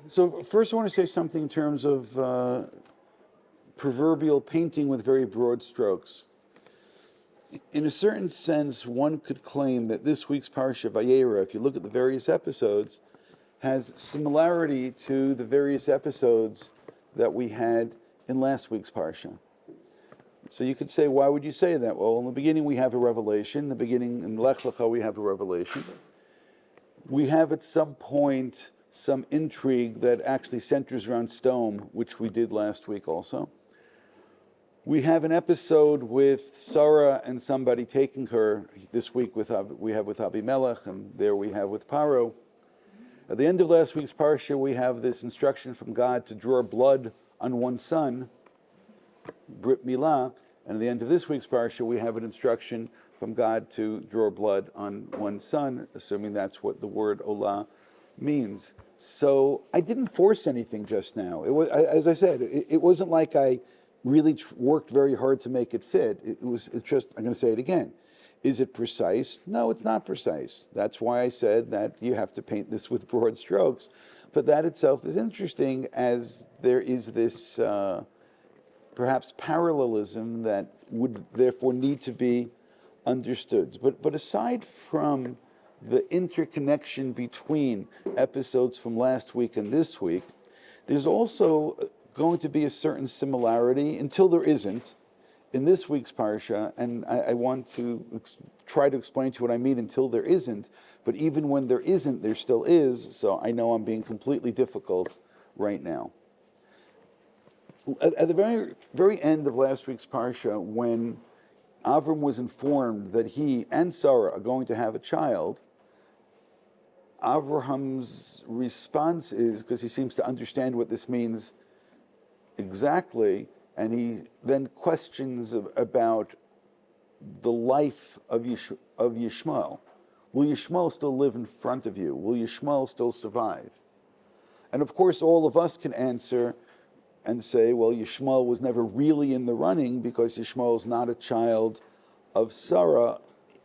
So first I want to say something in terms of proverbial painting with very broad strokes. In a certain sense, one could claim that this week's Parsha, Vayera, if you look at the various episodes, has similarity to the various episodes that we had in last week's Parsha. So you could say, why would you say that? Well, in the beginning we have a revelation. In the beginning, in Lech Lecha, we have a revelation. We have at some point some intrigue that actually centers around stone, which we did last week also. We have an episode with Sarah and somebody taking her. This week we have with Avimelech, and there we have with Paro. At the end of last week's Parsha, we have this instruction from God to draw blood on one son, Brit Milah, and at the end of this week's Parsha, we have an instruction from God to draw blood on one son, assuming that's what the word Olah means. So I didn't force anything just now. It was, as I said, it wasn't like I really worked very hard to make it fit. It's just, I'm going to say it again. Is it precise? No, it's not precise. That's why I said that you have to paint this with broad strokes. But that itself is interesting, as there is this perhaps parallelism that would therefore need to be understood. But aside from the interconnection between episodes from last week and this week, there's also going to be a certain similarity, until there isn't, in this week's Parsha, and I want to try to explain to you what I mean until there isn't, but even when there isn't, there still is, so I know I'm being completely difficult right now. At the very, very end of last week's Parsha, when Avram was informed that he and Sarah are going to have a child, Avraham's response is, because he seems to understand what this means exactly, and he then questions about the life of Yishmael. Will Yishmael still live in front of you? Will Yishmael still survive? And of course, all of us can answer and say, well, Yishmael was never really in the running because Yishmael is not a child of Sarah,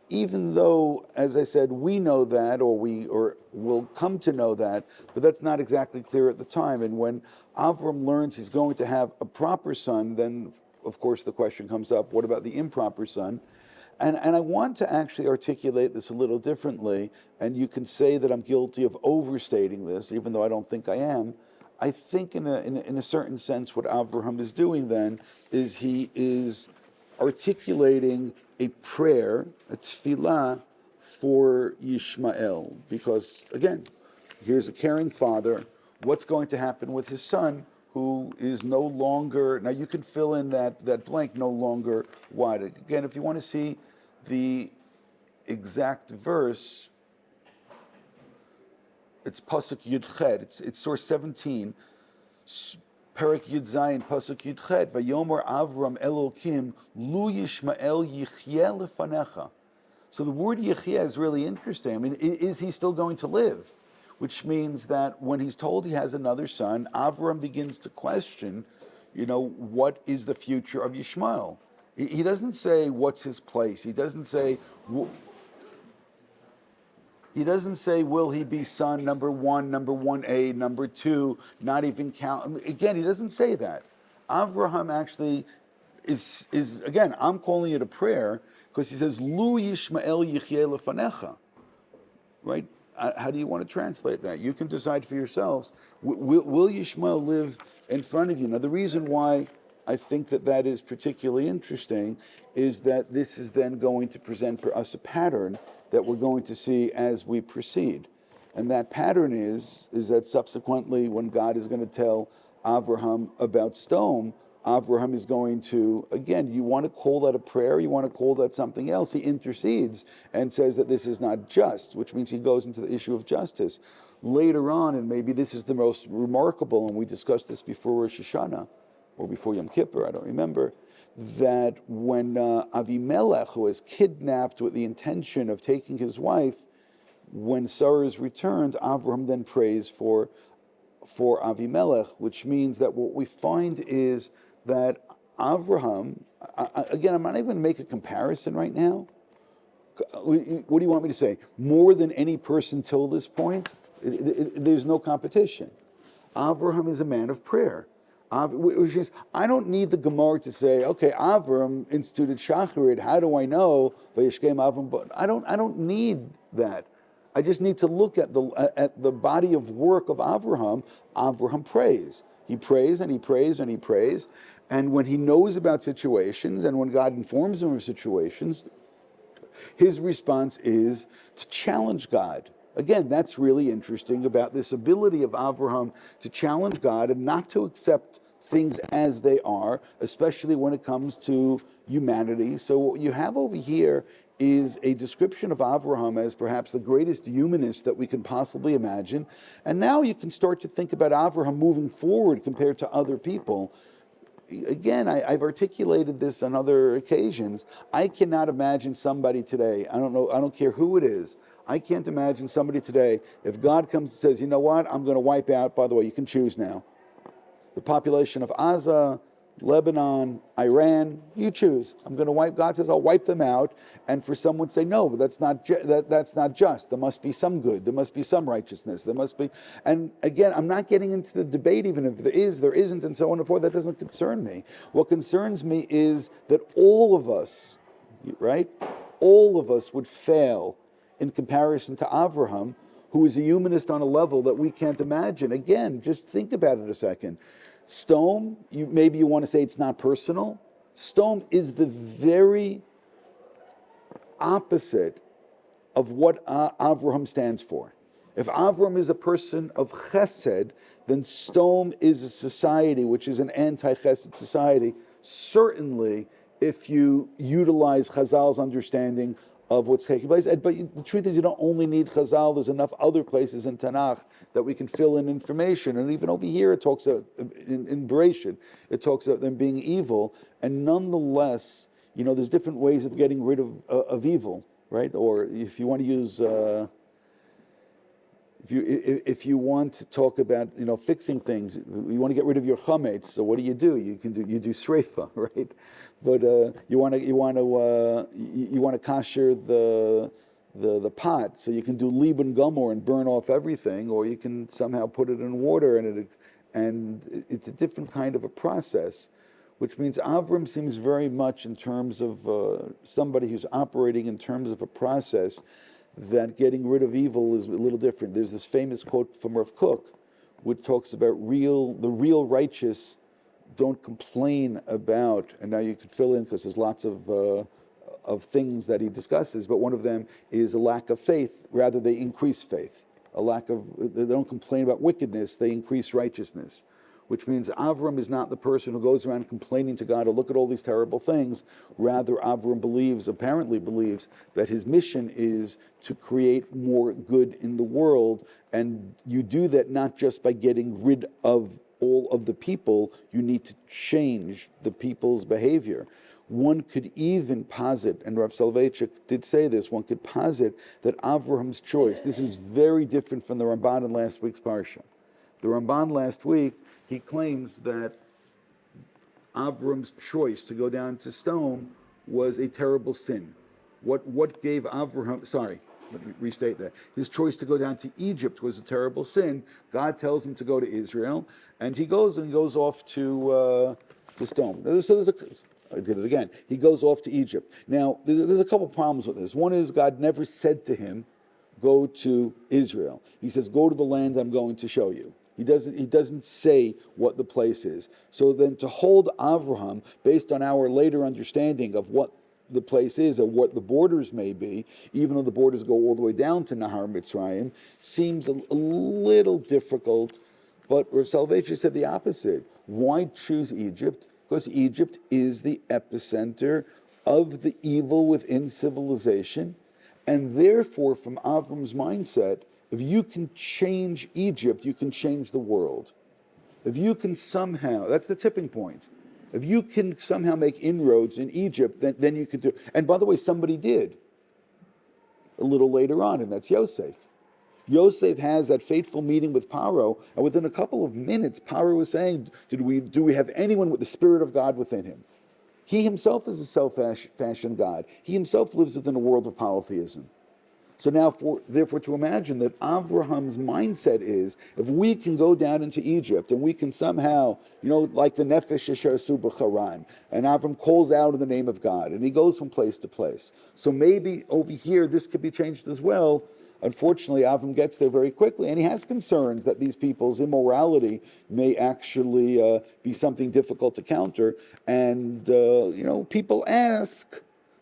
even though, as I said, we know that, or will come to know that, but that's not exactly clear at the time. And when Avram learns he's going to have a proper son, then, of course, the question comes up, what about the improper son? And I want to actually articulate this a little differently, and you can say that I'm guilty of overstating this, even though I don't think I am. I think in a certain sense what Avraham is doing then is he is articulating a prayer, a tefillah for Yishmael. Because again, here's a caring father. What's going to happen with his son who is no longer, now you can fill in that blank, no longer what? Again, if you want to see the exact verse, it's Pasuk Yud Ched. It's source 17, Perek Yud Zayin, Pasuk Yud Ched. Vayomer Avram Elokim Lu Yishmael Yichyeh Lefanecha. So the word Yichyeh is really interesting. I mean, is he still going to live? Which means that when he's told he has another son, Avram begins to question, what is the future of Yishmael? He doesn't say what's his place. He doesn't say. He doesn't say, will he be son number 1, number 1A, number 2, not even count. Again, he doesn't say that. Avraham actually is again, I'm calling it a prayer because he says, Lu Yishmael Yichyeh Lefanecha. Right? How do you want to translate that? You can decide for yourselves. Will Yishmael live in front of you? Now, the reason why I think that is particularly interesting is that this is then going to present for us a pattern that we're going to see as we proceed. And that pattern is that subsequently when God is going to tell Avraham about stone, Avraham is going to, again, you want to call that a prayer, you want to call that something else, he intercedes and says that this is not just, which means he goes into the issue of justice. Later on, and maybe this is the most remarkable, and we discussed this before Rosh Hashanah, or before Yom Kippur, I don't remember, that when Avimelech, who was kidnapped with the intention of taking his wife, when Sarah is returned, Avraham then prays for Avimelech, which means that what we find is that Avraham, again, I'm not even going to make a comparison right now. What do you want me to say? More than any person till this point? There's no competition. Avraham is a man of prayer. Which is, I don't need the Gemara to say, okay, Avram instituted Shacharit. How do I know Vayishkem Avram? But I don't need that. I just need to look at the body of work of Avraham. Avraham prays. He prays and he prays and he prays. And when he knows about situations and when God informs him of situations, his response is to challenge God. Again, that's really interesting about this ability of Avraham to challenge God and not to accept things as they are, especially when it comes to humanity. So what you have over here is a description of Avraham as perhaps the greatest humanist that we can possibly imagine. And now you can start to think about Avraham moving forward compared to other people. Again, I've articulated this on other occasions. I cannot imagine somebody today, I don't care who it is, I can't imagine somebody today, if God comes and says, you know what, I'm going to wipe out, by the way, you can choose now, the population of Gaza, Lebanon, Iran, you choose. I'm going to wipe, God says, I'll wipe them out. And for someone to say, no, but that's not just. There must be some good. There must be some righteousness. There must be, and again, I'm not getting into the debate, even if there is, there isn't, and so on and forth. That doesn't concern me. What concerns me is that all of us, right, all of us would fail in comparison to Avraham, who is a humanist on a level that we can't imagine. Again, just think about it a second. Stone, maybe you want to say it's not personal. Stone is the very opposite of what Avraham stands for. If Avraham is a person of chesed, then Stone is a society which is an anti-chesed society. Certainly, if you utilize Chazal's understanding of what's taking place. But the truth is, you don't only need Chazal. There's enough other places in Tanakh that we can fill in information. And even over here, it talks about, in Bereshit, it talks about them being evil. And nonetheless, there's different ways of getting rid of evil, right? Or if you want to use, if you want to talk about, fixing things, you want to get rid of your chametz. So what do? You do sreifa, right? But you want to kasher the pot, so you can do liban gomor and burn off everything, or you can somehow put it in water, and it's a different kind of a process, which means Avram seems very much in terms of somebody who's operating in terms of a process that getting rid of evil is a little different. There's this famous quote from Rav Kook, which talks about the real righteous don't complain about, and now you could fill in because there's lots of things that he discusses, but one of them is a lack of faith. Rather, they increase faith. They don't complain about wickedness, they increase righteousness. Which means Avram is not the person who goes around complaining to God, oh, look at all these terrible things. Rather, Avram apparently believes, that his mission is to create more good in the world. And you do that not just by getting rid of all of the people, you need to change the people's behavior. One could even posit, and Rav Soloveitchik did say this, one could posit that Avraham's choice, this is very different from the Ramban in last week's Parsha. The Ramban last week, he claims that Avram's choice to go down to stone was a terrible sin. What gave Avraham, let me restate that. His choice to go down to Egypt was a terrible sin. God tells him to go to Israel, and he goes off to stone. I did it again. He goes off to Egypt. Now, there's a couple problems with this. One is God never said to him, go to Israel. He says, go to the land I'm going to show you. He doesn't say what the place is. So then to hold Avraham, based on our later understanding of what the place is or what the borders may be, even though the borders go all the way down to Nahar Mitzrayim, seems a little difficult. But Rav Soloveitchik said the opposite. Why choose Egypt? Because Egypt is the epicenter of the evil within civilization. And therefore, from Avram's mindset, if you can change Egypt, you can change the world. If you can somehow, that's the tipping point. If you can somehow make inroads in Egypt, then you can do. And by the way, somebody did a little later on, and that's Yosef. Yosef has that fateful meeting with Paro, and within a couple of minutes, Paro was saying, do we have anyone with the Spirit of God within him? He himself is a self-fashioned God. He himself lives within a world of polytheism. So now, therefore, to imagine that Avraham's mindset is, if we can go down into Egypt and we can somehow, like the Nefesh Asher Suba Haran, and Avram calls out in the name of God, and he goes from place to place. So maybe over here, this could be changed as well. Unfortunately, Avram gets there very quickly, and he has concerns that these people's immorality may actually be something difficult to counter. And, people ask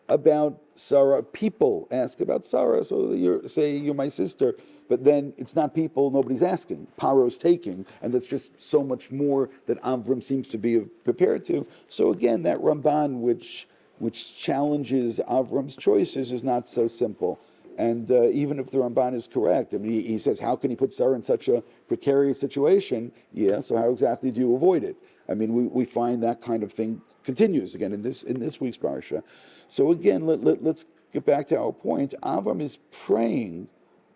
about Sarah. People ask about Sarah, so you're my sister, but then it's not people, nobody's asking. Paro's taking, and that's just so much more that Avram seems to be prepared to. So again, that Ramban, which challenges Avram's choices, is not so simple. And even if the Ramban is correct, I mean, he says, how can he put Sarah in such a precarious situation? Yeah, so how exactly do you avoid it? I mean, we find that kind of thing continues again in this week's parsha. So again, let's get back to our point. Avram is praying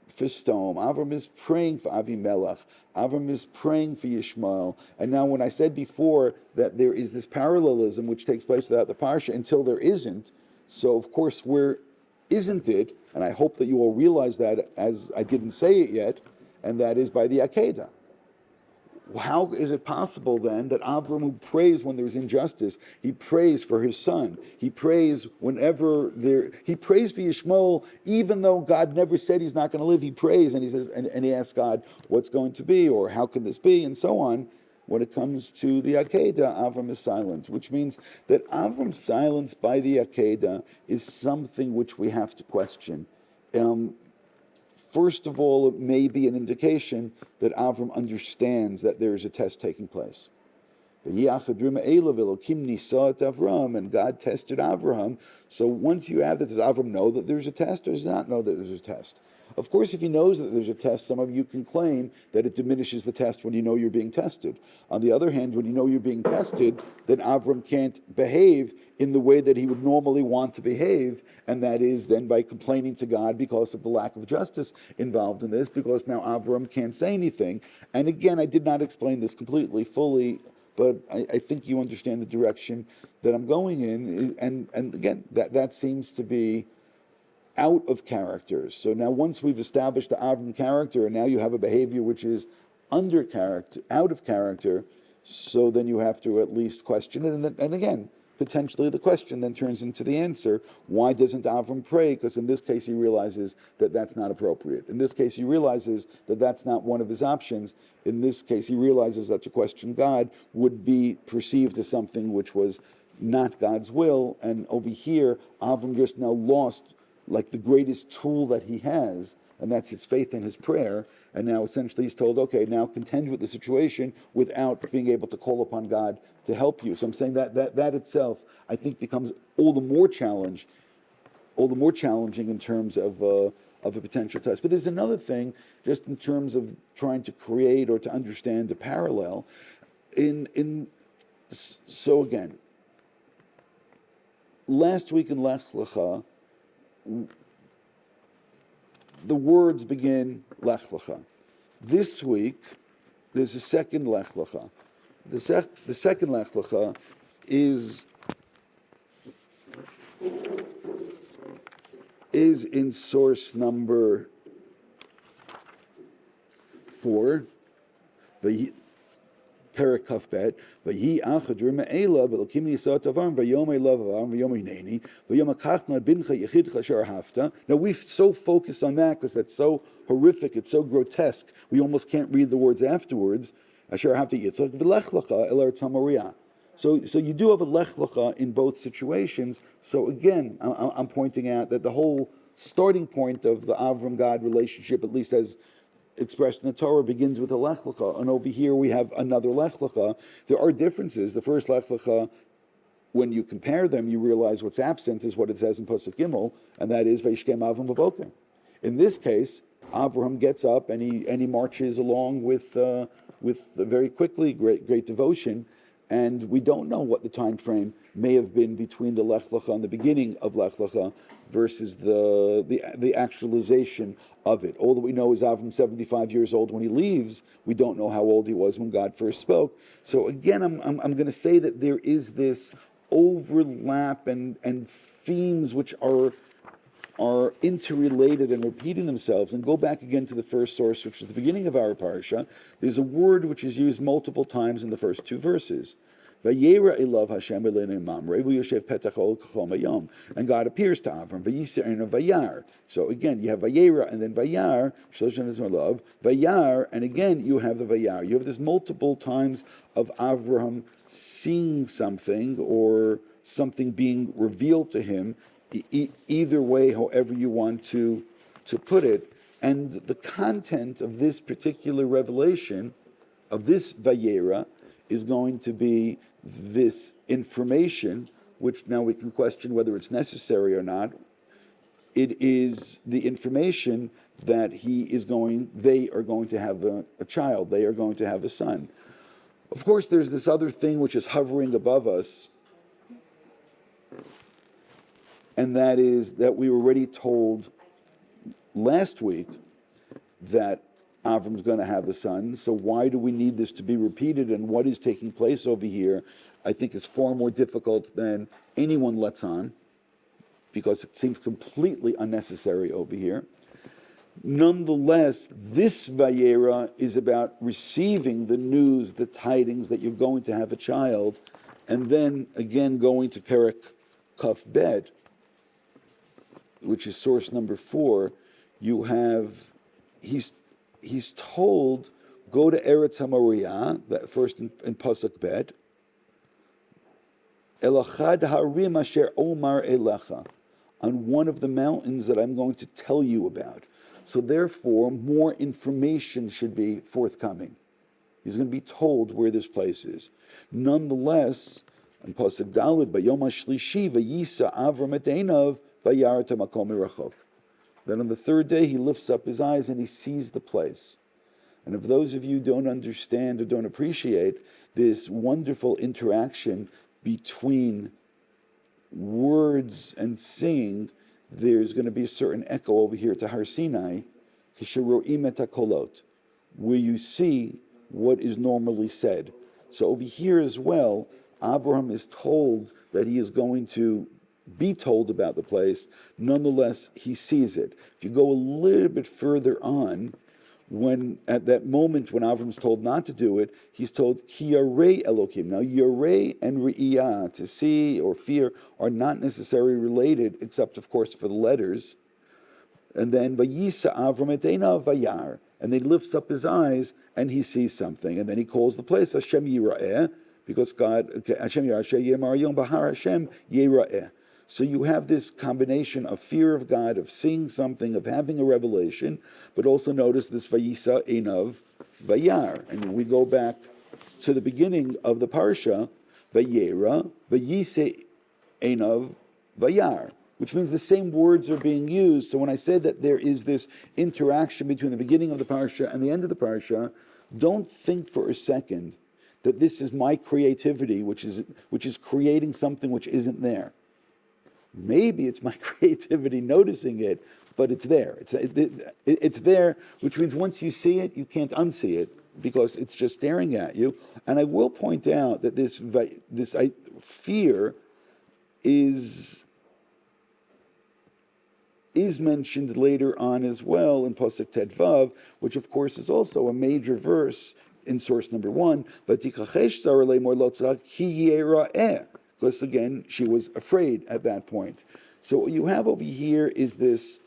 for Sdom. Avram is praying for Avimelech. Avram is praying for Yishmael. And now, when I said before that there is this parallelism which takes place without the parsha until there isn't, so of course where isn't it? And I hope that you all realize that, as I didn't say it yet, and that is by the Akedah. How is it possible then that Avram, who prays when there's injustice, he prays for his son, he prays he prays for Yishmael, even though God never said he's not going to live, he prays and he says, and he asks God, what's going to be, or how can this be, and so on. When it comes to the Akedah, Avram is silent, which means that Avram's silence by the Akedah is something which we have to question. First of all, it may be an indication that Avram understands that there is a test taking place. And God tested Avraham. So once you have that, does Avram know that there's a test, or does not know that there's a test? Of course, if he knows that there's a test, some of you can claim that it diminishes the test when you know you're being tested. On the other hand, when you know you're being tested, then Avram can't behave in the way that he would normally want to behave, and that is then by complaining to God because of the lack of justice involved in this, because now Avram can't say anything. And again, I did not explain this completely, fully, but I think you understand the direction that I'm going in. And again, that seems to be out of character. So now once we've established the Avram character, and now you have a behavior which is under character, out of character, so then you have to at least question it. And again, potentially the question then turns into the answer. Why doesn't Avram pray? Because in this case he realizes that that's not appropriate. In this case he realizes that that's not one of his options. In this case he realizes that to question God would be perceived as something which was not God's will. And over here, Avram just now lost like the greatest tool that he has, and that's his faith and his prayer. And now essentially he's told, okay, now contend with the situation without being able to call upon God to help you. So I'm saying that itself, I think, becomes all the more challenging in terms of a potential test. But there's another thing, just in terms of trying to create or to understand the parallel. So again, last week in Lech Lecha, the words begin Lech Lecha. This week, there's a second Lech Lecha. The second Lech Lecha is in source number 4. Perik Kafbet, Vayi Achadr Me'ela, Velokim Yisat Avam, Vayomei Love Avam, Vayomei Neni, Vayomakachna Bincha Yechidcha Shar Hafta. Now we've so focused on that because that's so horrific, it's so grotesque, we almost can't read the words afterwards. Asher Hafta Yitzchak V'Lech Lecha El Eretz HaMoriah. So you do have a Lech Lecha in both situations. So again, I'm pointing out that the whole starting point of the Avram-God relationship, at least as expressed in the Torah, begins with a Lech Lecha, and over here we have another Lech Lecha. There are differences. The first Lech Lecha, when you compare them, you realize what's absent is what it says in Pasuk Gimel, and that is Vayishkem Avram B'Boker. In this case, Avraham gets up and he marches along with very quickly, great devotion, and we don't know what the time frame may have been between the Lech Lecha and the beginning of Lech Lecha versus the actualization of it. All that we know is Avram 75 years old when he leaves. We don't know how old he was when God first spoke. So again, I'm going to say that there is this overlap and themes which are are interrelated and repeating themselves. And go back again to the first source, which is the beginning of our parsha. There's a word which is used multiple times in the first two verses. Vayera elav Hashem elenu mamre v'yoshev petach ol kachom hayom. And God appears to Avram. Vayisar and Vayar. So again, you have Vayera and then Vayar. Shloshim is love. Vayar, and again you have the Vayar. You have this multiple times of Avram seeing something or something being revealed to him. Either way, however you want to put it. And the content of this particular revelation, of this Vayera, is going to be this information, which now we can question whether it's necessary or not. It is the information that they are going to have a child, they are going to have a son. Of course, there's this other thing which is hovering above us, and that is that we were already told last week that Avram's going to have a son, so why do we need this to be repeated, and what is taking place over here? I think is far more difficult than anyone lets on, because it seems completely unnecessary over here. Nonetheless, this Vayera is about receiving the news, the tidings that you're going to have a child, and then again going to Perek Kaf Bet, which is source number 4. You have he's told, go to Eretz HaMoriah, that first in Pasuk Bet, Elachad Harim Asher Omar Elecha, on one of the mountains that I'm going to tell you about. So therefore, more information should be forthcoming. He's going to be told where this place is. Nonetheless, in Pasuk Daled, Bayom HaShlishi Vayisa Avram et Einav Vayar et HaMakom Mirachok. Then on the third day, he lifts up his eyes and he sees the place. And if those of you don't understand or don't appreciate this wonderful interaction between words and singing, there's going to be a certain echo over here to Har Sinai, Kishero'im et HaKolot, where you see what is normally said. So over here as well, Abraham is told that he is going to be told about the place. Nonetheless, he sees it. If you go a little bit further on, when at that moment when Avram's told not to do it, he's told Ki Yarei Elokim. Now, Yarei and Re'iyah, to see or fear, are not necessarily related, except of course for the letters. And then Vayisa Avram et Einav Vayar, and then he lifts up his eyes and he sees something, and then he calls the place Hashem Yira'eh, because God Hashem Yira'eh Yemar Yom Bahar Hashem Yira'eh. So you have this combination of fear of God, of seeing something, of having a revelation, but also notice this Vayisa Einav Vayar. And we go back to the beginning of the Parsha, Vayera, Vayise Einav Vayar, which means the same words are being used. So when I said that there is this interaction between the beginning of the Parsha and the end of the Parsha, don't think for a second that this is my creativity, which is creating something which isn't there. Maybe it's my creativity noticing it, but it's there. It's there, which means once you see it, you can't unsee it because it's just staring at you. And I will point out that this fear is mentioned later on as well in Pasuk Tet Vav, which of course is also a major verse in source number 1. Because again, she was afraid at that point. So what you have over here is this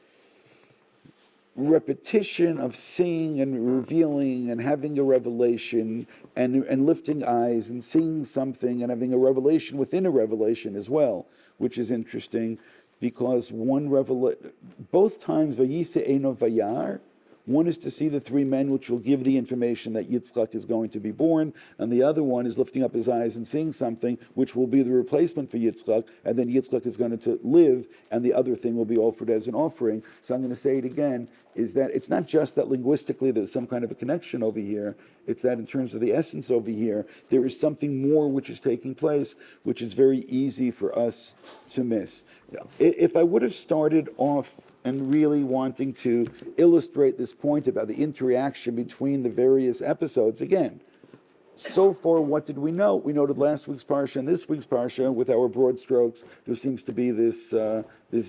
repetition of seeing and revealing and having a revelation and lifting eyes and seeing something and having a revelation within a revelation as well, which is interesting because both times Vayise Einav Vayar, one is to see the 3 men, which will give the information that Yitzchak is going to be born, and the other one is lifting up his eyes and seeing something, which will be the replacement for Yitzchak, and then Yitzchak is going to live, and the other thing will be offered as an offering. So I'm going to say it again, is that it's not just that linguistically there's some kind of a connection over here, it's that in terms of the essence over here, there is something more which is taking place, which is very easy for us to miss. If I would have started off and really wanting to illustrate this point about the interaction between the various episodes. Again, so far, what did we know? We noted last week's Parsha and this week's Parsha with our broad strokes. There seems to be this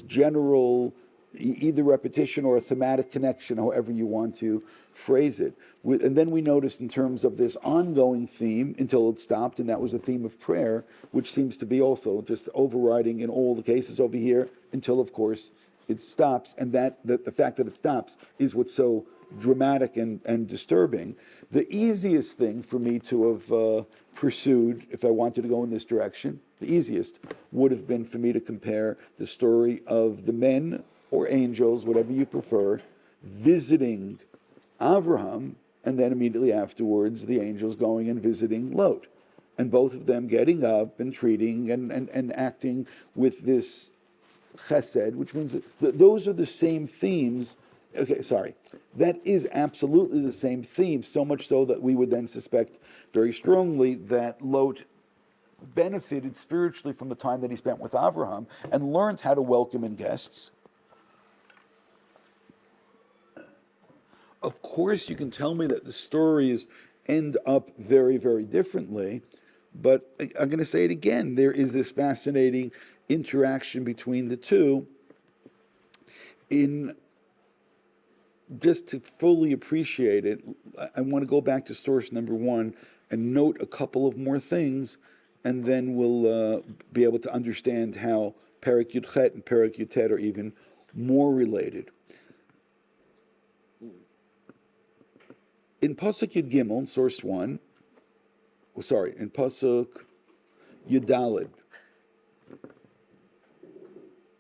general either repetition or a thematic connection, however you want to phrase it. And then we noticed in terms of this ongoing theme until it stopped, and that was the theme of prayer, which seems to be also just overriding in all the cases over here until, of course, it stops. And that the fact that it stops is what's so dramatic and disturbing. The easiest thing for me to have pursued, if I wanted to go in this direction, the easiest would have been for me to compare the story of the men or angels, whatever you prefer, visiting Avraham, and then immediately afterwards the angels going and visiting Lot. And both of them getting up and treating and acting with this chesed, which means that those are the same themes. Okay, sorry. That is absolutely the same theme, so much so that we would then suspect very strongly that Lot benefited spiritually from the time that he spent with Avraham and learned how to welcome in guests. Of course, you can tell me that the stories end up very, very differently, but I'm going to say it again. There is this fascinating interaction between the two. Just to fully appreciate it, I want to go back to source number one and note a couple of more things, and then we'll be able to understand how Perek Yud Chet and Perek Yud Tet are even more related. In Pasuk Yud Gimel, source one, in Pasuk Yud Daled.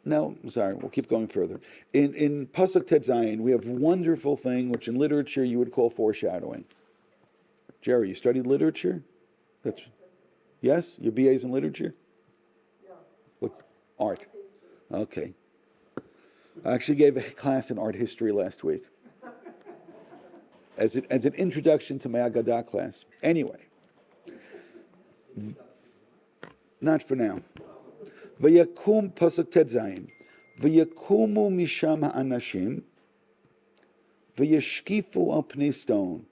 No, sorry, we'll keep going further. In Pasuk Tet Zayin, we have a wonderful thing which in literature you would call foreshadowing. Jerry, you studied literature? Yes? Your BA is in literature? Yeah. What's art? Okay. I actually gave a class in art history last week. As an introduction to my Agadah class. Anyway. Not for now. Vayakum pasuk tet zayin. Vayakumu misham ha'anashim. Vayashkifu al pnei stone.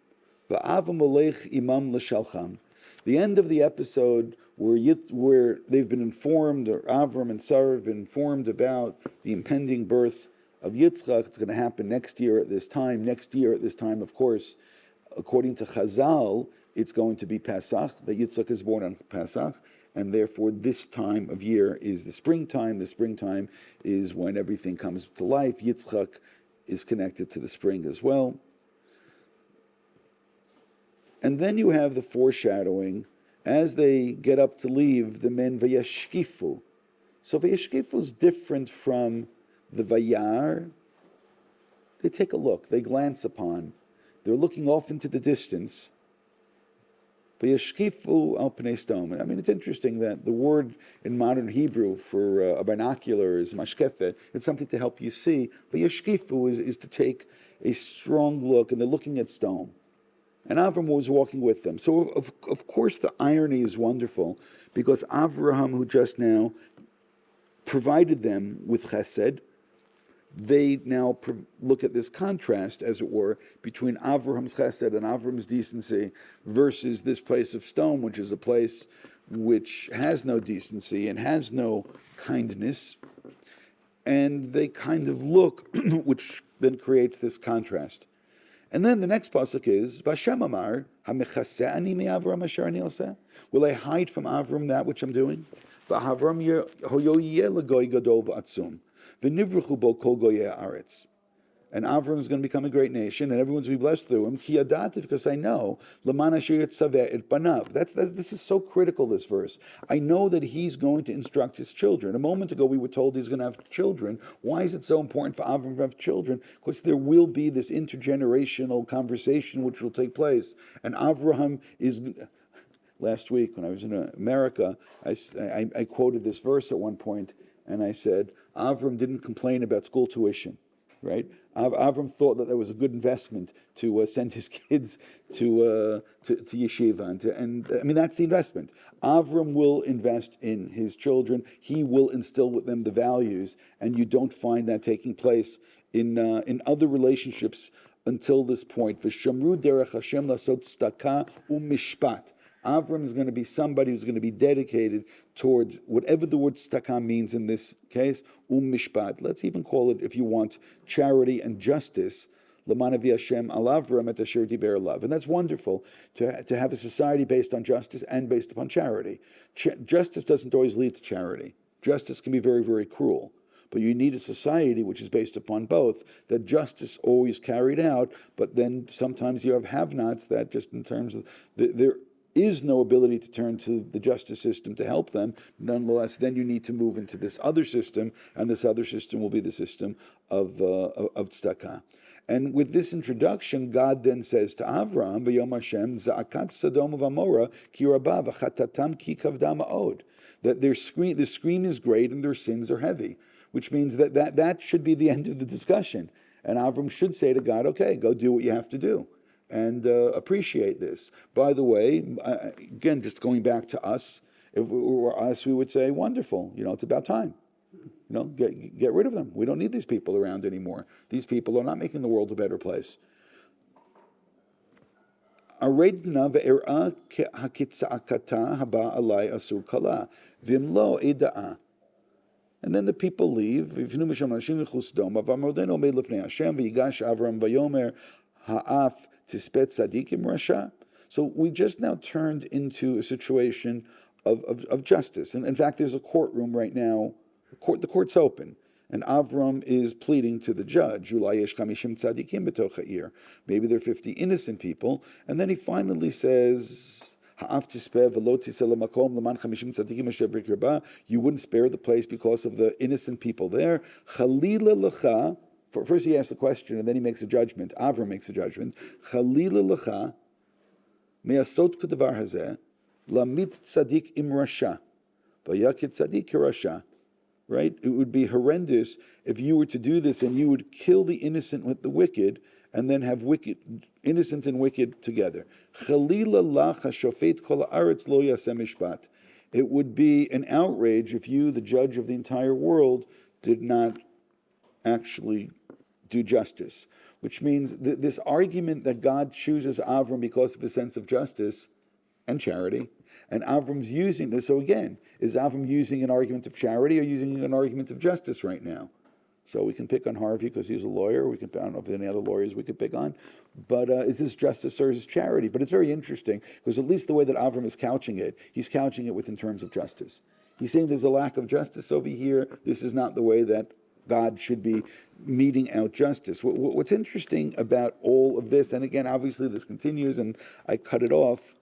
Va'avam olech imam l'shalcham. The end of the episode where they've been informed, or Avram and Sarah have been informed about the impending birth of Yitzchak. It's going to happen next year at this time. Next year at this time, of course, according to Chazal, it's going to be Pesach. That Yitzchak is born on Pesach. And therefore, this time of year is the springtime. The springtime is when everything comes to life. Yitzchak is connected to the spring as well. And then you have the foreshadowing. As they get up to leave, the men vayashkifu. So vayashkifu is different from the vayar. They take a look. They glance upon. They're looking off into the distance. Vayashkifu al pnei stom. I mean, it's interesting that the word in modern Hebrew for a binocular is mashkefet. It's something to help you see. Vayashkifu is to take a strong look, and they're looking at stone. And Avram was walking with them. So, of course, the irony is wonderful, because Avraham, who just now provided them with chesed, they now look at this contrast, as it were, between Avraham's chesed and Avraham's decency versus this place of stone, which is a place which has no decency and has no kindness. And they kind of look, which then creates this contrast. And then the next pasuk is, Vashem Amar, HaMechase'ani me'Avram asher ani oseh? Will I hide from Avram that which I'm doing? V'Avram hoyoyeh l'goy gadol v'atzum. V'nivruchu bo kol goyei haaretz. And Avram is going to become a great nation, and everyone's going to be blessed through him. Ki yadati, because I know, l'man asher yitzaveh et banav. This is so critical, this verse. I know that he's going to instruct his children. A moment ago we were told he's going to have children. Why is it so important for Avram to have children? Because there will be this intergenerational conversation which will take place. And Avraham is... Last week when I was in America, I quoted this verse at one point, and I said, Avram didn't complain about school tuition, right? Avram thought that was a good investment to send his kids to yeshiva, and I mean that's the investment. Avram will invest in his children. He will instill with them the values, and you don't find that taking place in other relationships until this point. V'shamru derech Hashem lasot tzedakah u'mishpat. Avram is going to be somebody who's going to be dedicated towards whatever the word tzedakah means in this case, mishpat. Let's even call it, if you want, charity and justice. L'manavi Hashem al Avram et asher diber alav. And that's wonderful, to have a society based on justice and based upon charity. Justice doesn't always lead to charity. Justice can be very, very cruel. But you need a society which is based upon both, that justice always carried out, but then sometimes you have nots that just in terms of, there is no ability to turn to the justice system to help them. Nonetheless, then you need to move into this other system, and this other system will be the system of tzedakah. And with this introduction, God then says to Avram, V'yom Hashem, Za'akat Sodom v'Amora, ki rabah v'chatatam ki kavda ma'od. That the scream is great and their sins are heavy, which means that should be the end of the discussion. And Avram should say to God, okay, go do what you have to do, and appreciate this. By the way, again, just going back to us, if it were us, we would say, wonderful, it's about time. Get rid of them. We don't need these people around anymore. These people are not making the world a better place. And then the people leave. So we just now turned into a situation of justice. And in fact, there's a courtroom right now. The court's open, and Avram is pleading to the judge. Maybe there are 50 innocent people, and then he finally says, you wouldn't spare the place because of the innocent people there. First he asks the question, and then he makes a judgment. Avram makes a judgment. Right? It would be horrendous if you were to do this and you would kill the innocent with the wicked and then have innocent and wicked together. It would be an outrage if you, the judge of the entire world, did not actually do justice. Which means this argument that God chooses Avram because of his sense of justice and charity, and Avram's using this. So again, is Avram using an argument of charity or using an argument of justice right now? So we can pick on Harvey because he's a lawyer. I don't know if there's any other lawyers we could pick on. But is this justice or is this charity? But it's very interesting because at least the way that Avram is couching it, he's couching it in terms of justice. He's saying there's a lack of justice over here. This is not the way that God should be meting out justice. What's interesting about all of this, and again, obviously this continues, and I cut it off,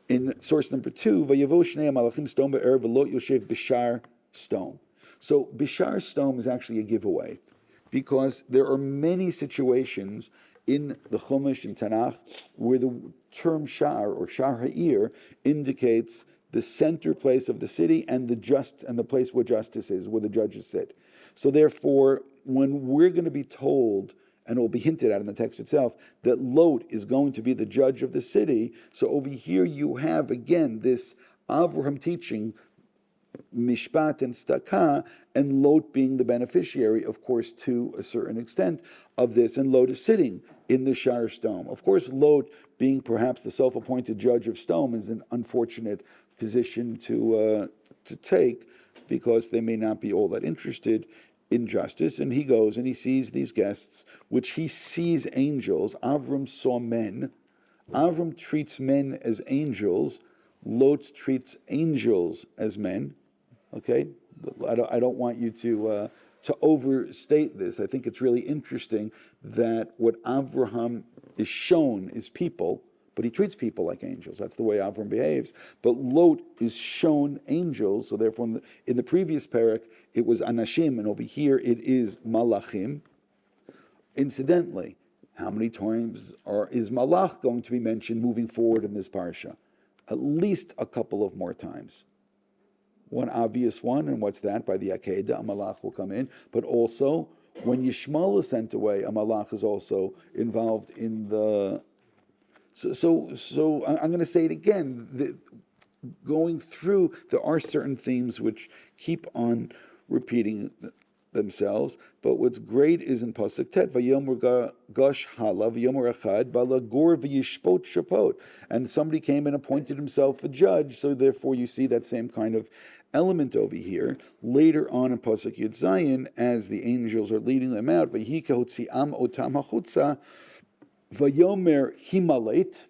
in source number 2, Vayavo Shnei Malachim Stone Be'er V'lo Yoshev Bishar Stone. So Bishar Stone is actually a giveaway, because there are many situations in the Chumash and Tanakh where the term Shar or Shar Ha'ir indicates the center place of the city and the place where justice is, where the judges sit. So therefore, when we're going to be told, and it will be hinted at in the text itself, that Lot is going to be the judge of the city. So over here you have, again, this Avraham teaching Mishpat and Tzedakah, and Lot being the beneficiary, of course, to a certain extent of this. And Lot is sitting in the Shar Stone. Of course, Lot, being perhaps the self-appointed judge of Stone, is an unfortunate position to take, because they may not be all that interested in justice. And he goes and he sees these guests, which he sees angels. Avram saw men. Avram treats men as angels. Lot treats angels as men. Okay, I don't want you to overstate this. I think it's really interesting that what Avraham is shown is people, but he treats people like angels. That's the way Avram behaves. But Lot is shown angels, so therefore in the previous parak it was anashim, and over here it is malachim. Incidentally, how many times is malach going to be mentioned moving forward in this parsha? At least a couple of more times. One obvious one, and what's that? By the Akedah, a malach will come in, but also when Yishmael is sent away, a malach is also involved in the... So I'm going to say it again. Going through, there are certain themes which keep on repeating themselves. But what's great is in Pasuk Tet, Vayomer Gosh Hala, Vayomer Echad, Balagor V'yishpot Shapot. And somebody came and appointed himself a judge, so therefore you see that same kind of element over here. Later on in Pasuk Yud Zayin, as the angels are leading them out, Vayhika Hotzi'am Otam HaChutza, Vayomer Himalait,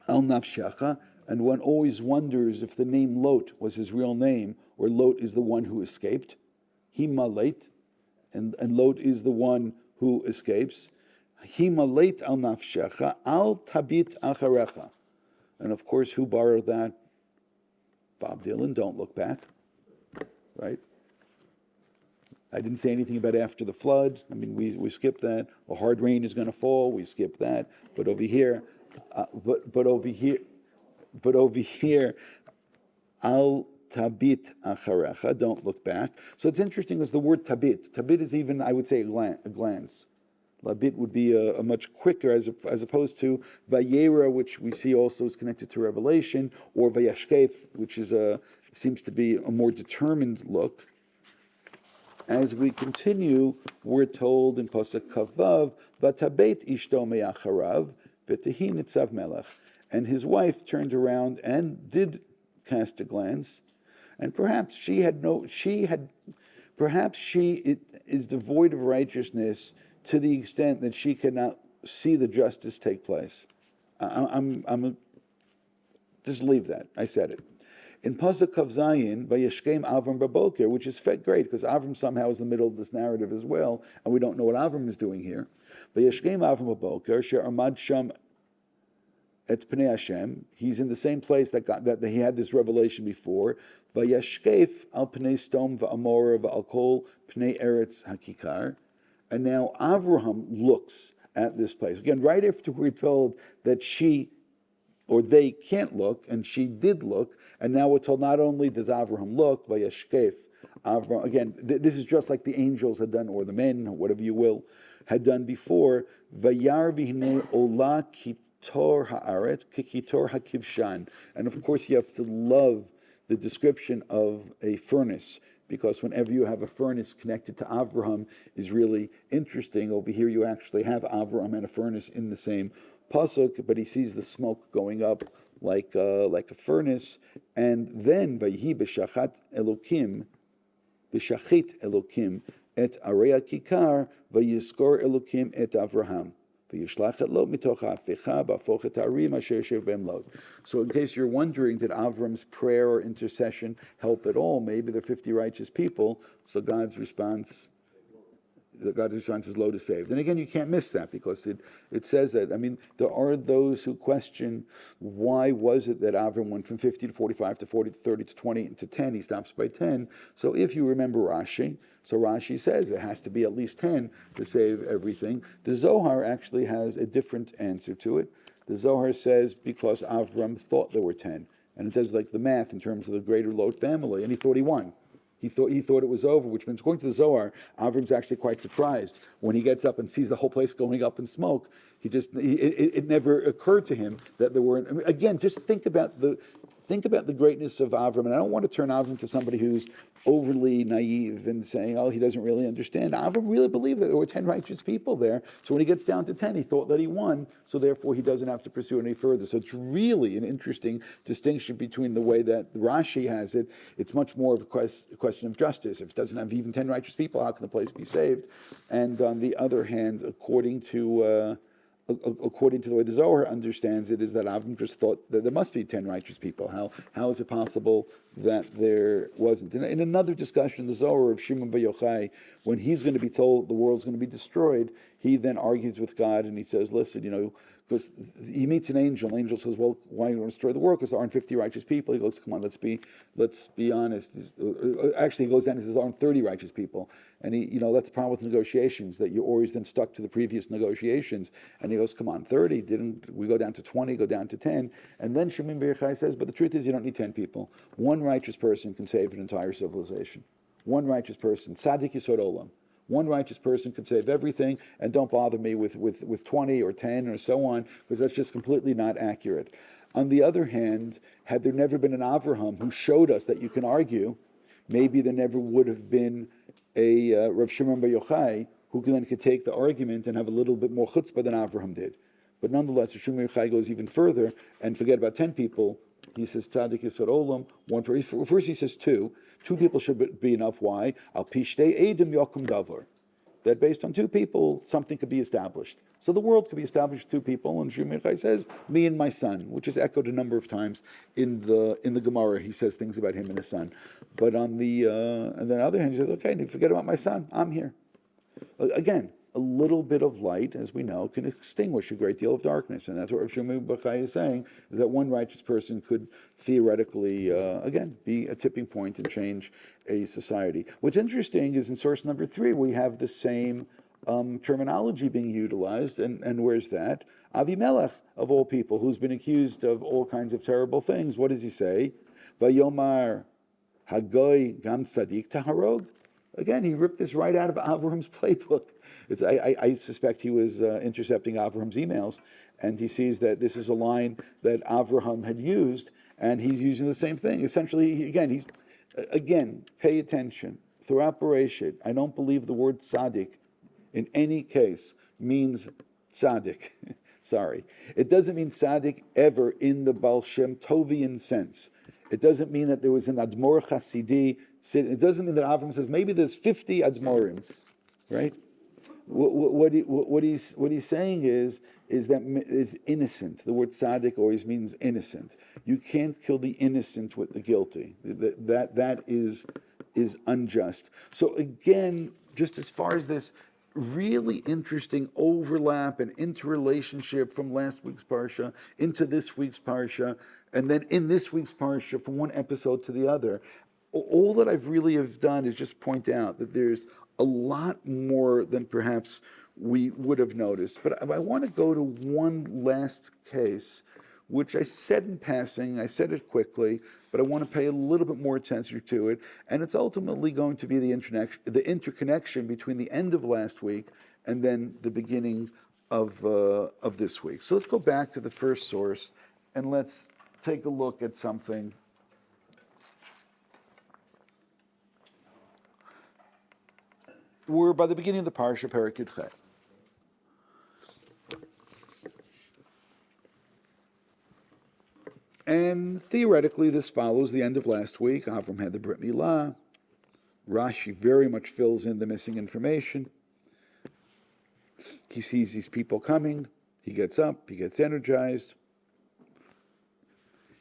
Al Nafshecha, and one always wonders if the name Lot was his real name, or Lot is the one who escaped. Himalait, and Lot is the one who escapes. Himalait al nafshecha, al tabit acharecha. And of course, who borrowed that? Bob Dylan, Don't Look Back, right? I didn't say anything about after the flood. I mean, we skipped that. A hard rain is going to fall. We skipped that. But over here, al tabit acharecha, don't look back. So it's interesting because the word tabit. Tabit is even, I would say, a glance. Labit would be a much quicker, as opposed to Vayera, which we see also is connected to Revelation, or Vayashkef, which is seems to be a more determined look. As we continue, we're told in Pasuk Kavav, Vatabet ishto me'acharav, v'tehi nitzav melech. And his wife turned around and did cast a glance, and perhaps she is devoid of righteousness to the extent that she cannot see the justice take place. Just leave that. I said it. In Pasuk Kav Zayin, Vayeshkem Avram Baboker, which is great because Avram somehow is in the middle of this narrative as well, and we don't know what Avram is doing here. Vayeshkem Avram Baboker, She'armad Sham et Pnei Hashem. He's in the same place that he had this revelation before. Vayashkef al Pnei Stom va'amora va'al kol Pnei Eretz Hakikar. And now Avraham looks at this place. Again, right after we're told that she or they can't look, and she did look, and now we're told not only does Avraham look, Vayashkef, Avraham, again, this is just like the angels had done, or the men, or whatever you will, had done before, Vayar v'hinei ola kitor ha'aretz, kikitor ha'kivshan. And of course you have to love the description of a furnace, because whenever you have a furnace connected to Avraham is really interesting. Over here you actually have Avraham and a furnace in the same pasuk, but he sees the smoke going up like a furnace, and then Vayhi b'shachit Elokim et Areya Kikar vayizkor Elokim et Avraham. So in case you're wondering, did Avram's prayer or intercession help at all? Maybe they're 50 righteous people. So God's response is lo to save. And again, you can't miss that because it says that. I mean, there are those who question why was it that Avram went from 50 to 45 to 40 to 30 to 20 to 10. He stops by 10. So if you remember Rashi, so Rashi says there has to be at least 10 to save everything. The Zohar actually has a different answer to it. The Zohar says because Avram thought there were 10. And it does like the math in terms of the greater Lot family, and he thought he won. He thought it was over, which means, according to the Zohar, Avram's actually quite surprised when he gets up and sees the whole place going up in smoke. It never occurred to him that there weren't. I mean, again, just think about the greatness of Avram. And I don't want to turn Avram to somebody who's overly naive and saying, oh, he doesn't really understand. Avram really believed that there were 10 righteous people there. So when he gets down to 10, he thought that he won. So therefore, he doesn't have to pursue any further. So it's really an interesting distinction between the way that Rashi has it. It's much more of a question of justice. If it doesn't have even 10 righteous people, how can the place be saved? And on the other hand, according to the way the Zohar understands it, is that Avram just thought that there must be 10 righteous people. How is it possible that there wasn't? In another discussion, the Zohar of Shimon bar Yochai, when he's going to be told the world's going to be destroyed, he then argues with God and he says, listen, because he meets an angel. The angel says, well, why are you going to destroy the world? Because there aren't 50 righteous people. He goes, come on, let's be honest. Actually, he goes down and says, there aren't 30 righteous people. And that's the problem with negotiations, that you're always then stuck to the previous negotiations. And he goes, come on, 30, didn't we go down to 20, go down to 10? And then Shimon bar Yochai says, but the truth is you don't need 10 people. One righteous person can save an entire civilization. One righteous person, tzaddik yisod olam. One righteous person could save everything, and don't bother me with 20 or 10 or so on, because that's just completely not accurate. On the other hand, had there never been an Avraham who showed us that you can argue, maybe there never would have been a Rav Shimon Bar Yochai who could take the argument and have a little bit more chutzpah than Avraham did. But nonetheless, Rav Shimon Bar Yochai goes even further and forget about 10 people. He says tzaddik yisod olam. First he says two. Two people should be enough. Why? Al pishtei edim yokum davar. That based on two people, something could be established. So the world could be established with two people, and Shimon Bar Yochai says, me and my son, which is echoed a number of times in the Gemara. He says things about him and his son. But on the other hand, he says, okay, forget about my son, I'm here. Again, a little bit of light, as we know, can extinguish a great deal of darkness. And that's what Rav Shimon Bar Yochai is saying, is that one righteous person could theoretically, again, be a tipping point and change a society. What's interesting is in source number 3, we have the same terminology being utilized. And where's that? Avimelech, of all people, who's been accused of all kinds of terrible things. What does he say? Vayomar Hagoy Gam Tzadik Taharog. Again, he ripped this right out of Avraham's playbook. I suspect he was intercepting Avraham's emails, and he sees that this is a line that Avraham had used, and he's using the same thing. Essentially, again, pay attention. Throughout Parshat, I don't believe the word tzaddik in any case means tzaddik. Sorry. It doesn't mean tzaddik ever in the Baal Shem Tovian sense. It doesn't mean that there was an Admor Chasidi. It doesn't mean that Avram says, maybe there's 50 Admorim, right? What he's saying is that is innocent. The word tzaddik always means innocent. You can't kill the innocent with the guilty. That is unjust. So again, just as far as this really interesting overlap and interrelationship from last week's Parsha into this week's Parsha, and then in this week's Parsha from one episode to the other, all that I've really have done is just point out that there's a lot more than perhaps we would have noticed. But I want to go to one last case, which I said in passing, I said it quickly, but I want to pay a little bit more attention to it. And it's ultimately going to be the interconnection between the end of last week and then the beginning of this week. So let's go back to the first source and let's take a look at something. We're by the beginning of the Parsha, Perek Yud Chet. And theoretically, this follows the end of last week. Avram had the Brit Milah. Rashi very much fills in the missing information. He sees these people coming. He gets up. He gets energized.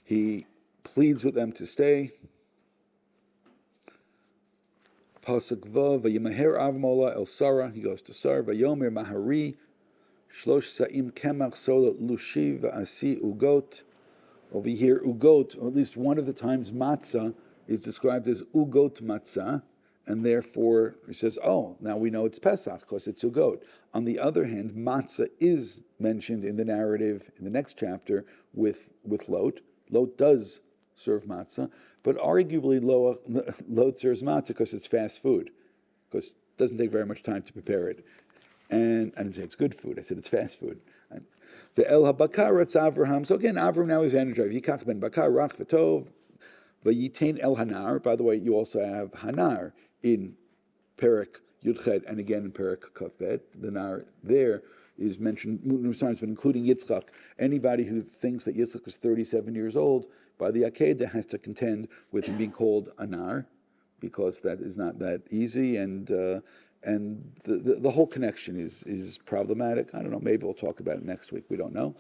He pleads with them to stay. Pasuk Vav, Vayimaher Avram el Sarah. He goes to Sarah. Vayomer Mahari, Shlosh Sa'im Kemach Sola Lushiv Asi Ugot. Over here, ugot, or at least one of the times matzah is described as ugot matzah, and therefore he says, oh, now we know it's Pesach because it's ugot. On the other hand, matzah is mentioned in the narrative in the next chapter with Lot. Lot does serve matzah, but arguably Lot serves matzah because it's fast food, because it doesn't take very much time to prepare it. And I didn't say it's good food, I said it's fast food. The El Habakar it's Avraham. So again, Avraham now is energized. Yikach ben Bakar Rach v'Tov v'Yitain El Hanar. By the way, you also have Hanar in Perek Yud Chet and again in Perek Kaf Bet. The Nar there is mentioned numerous times, but including Yitzchak. Anybody who thinks that Yitzchak was 37 years old by the Akedah has to contend with him being called Anar, because that is not that easy, and the whole connection is problematic. I don't know, maybe we'll talk about it next week, we don't know.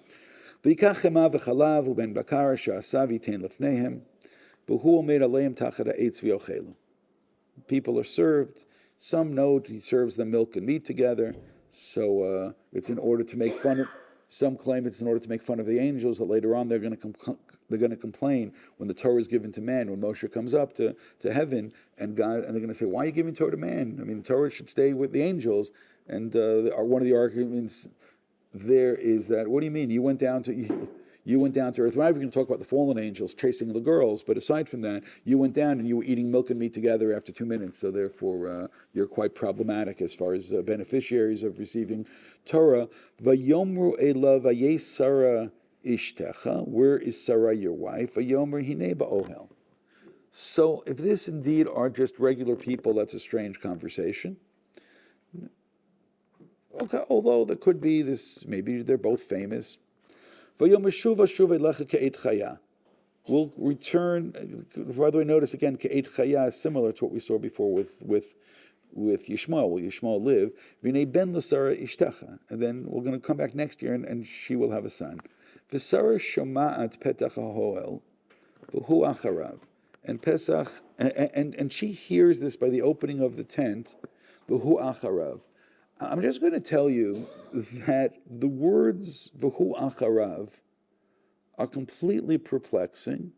People are served. Some note he serves them milk and meat together, so it's in order to make fun of. Some claim it's in order to make fun of the angels, that later on they're going to complain when the Torah is given to man, when Moshe comes up to heaven, and God, and they're going to say, why are you giving Torah to man? I mean, the Torah should stay with the angels. And one of the arguments there is that, what do you mean? You went down to earth. We're not even going to talk about the fallen angels chasing the girls, but aside from that, you went down and you were eating milk and meat together after 2 minutes. So therefore, you're quite problematic as far as beneficiaries of receiving Torah. Vayomru elav vayes Sarah ishtecha. Where is Sarah, your wife? Vayomer hinei ba'ohel. So if this indeed are just regular people, that's a strange conversation. Okay, although there could be this, maybe they're both famous. We'll return. By the way, notice again, Ke'et Chaya is similar to what we saw before with Yishmael. Will Yishmael live? V'nei ben l'Sara ishtecha. And then we're going to come back next year, and she will have a son. V'Sara shoma'at petach ha'hoel v'hu acharav. And Pesach, and she hears this by the opening of the tent, v'hu acharav. I'm just going to tell you that the words v'hu acharav are completely perplexing.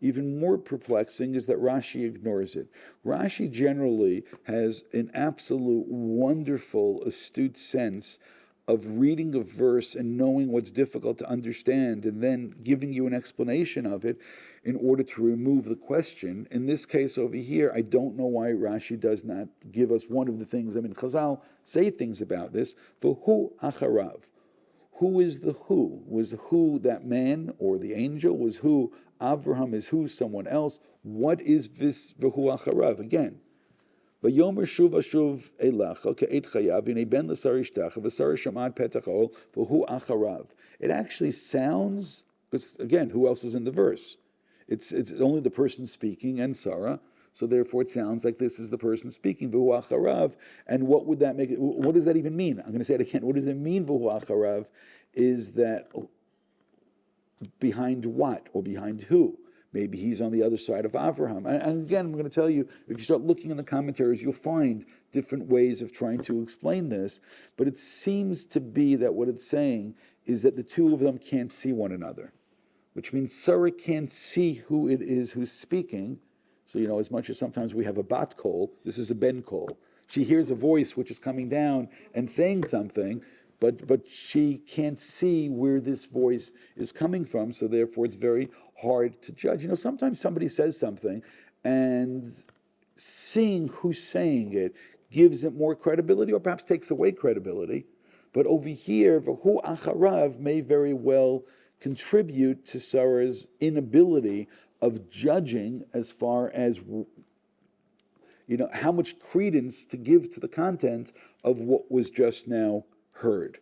Even more perplexing is that Rashi ignores it. Rashi generally has an absolute wonderful, astute sense of reading a verse and knowing what's difficult to understand and then giving you an explanation of it in order to remove the question. In this case over here, I don't know why Rashi does not give us one of the things. I mean, Chazal say things about this. V'hu acharav. Who is the who? Was the who that man or the angel? Was who Avraham? Is who someone else? What is this v'hu acharav? Again, Vayomer shuv ashuv elach ke'et chayav v'nei ben l'sar ishtach v'sar shamad petachol v'hu acharav. It actually sounds, because again, who else is in the verse? It's only the person speaking and Sarah. So therefore, it sounds like this is the person speaking, v'hu acharav. And what would that make it? What does that even mean? I'm going to say it again. What does it mean, v'hu acharav? Is that behind what or behind who? Maybe he's on the other side of Avraham. And again, I'm going to tell you, if you start looking in the commentaries, you'll find different ways of trying to explain this. But it seems to be that what it's saying is that the two of them can't see one another, which means Sarah can't see who it is who's speaking. So, as much as sometimes we have a bat kol, this is a ben kol. She hears a voice which is coming down and saying something, but she can't see where this voice is coming from, so therefore it's very hard to judge. Sometimes somebody says something, and seeing who's saying it gives it more credibility, or perhaps takes away credibility. But over here, v'hu acharav may very well contribute to Sarah's inability of judging as far as how much credence to give to the content of what was just now heard.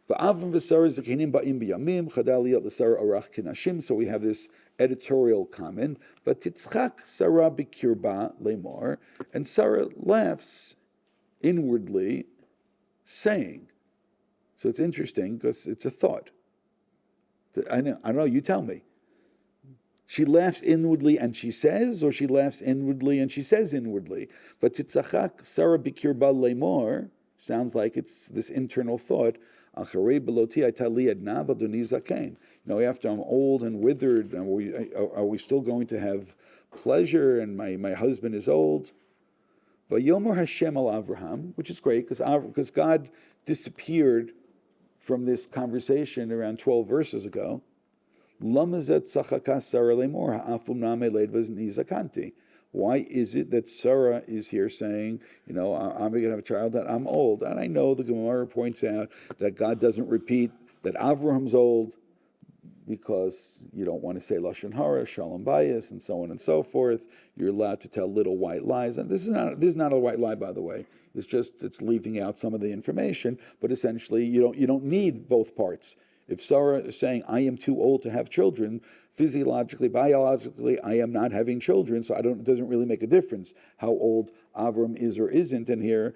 So we have this editorial comment. And Sarah laughs inwardly, saying. So it's interesting because it's a thought. I know, you tell me. She laughs inwardly and she says, or she laughs inwardly and she says inwardly. But titzachak Sarah bikirba lemor sounds like it's this internal thought. After I'm old and withered, are we still going to have pleasure? And my husband is old. Vayomer Hashem al Avraham, which is great because God disappeared from this conversation around 12 verses ago. Why is it that Sarah is here saying, I'm going to have a child, that I'm old? And I know the Gemara points out that God doesn't repeat that Avraham's old because you don't want to say Lashon Hara, Shalom Bayis, and so on and so forth. You're allowed to tell little white lies. And this is not a white lie, by the way. It's leaving out some of the information, but essentially you don't need both parts. If Sarah is saying, I am too old to have children, physiologically, biologically, I am not having children, so it doesn't really make a difference how old Avram is or isn't. And here,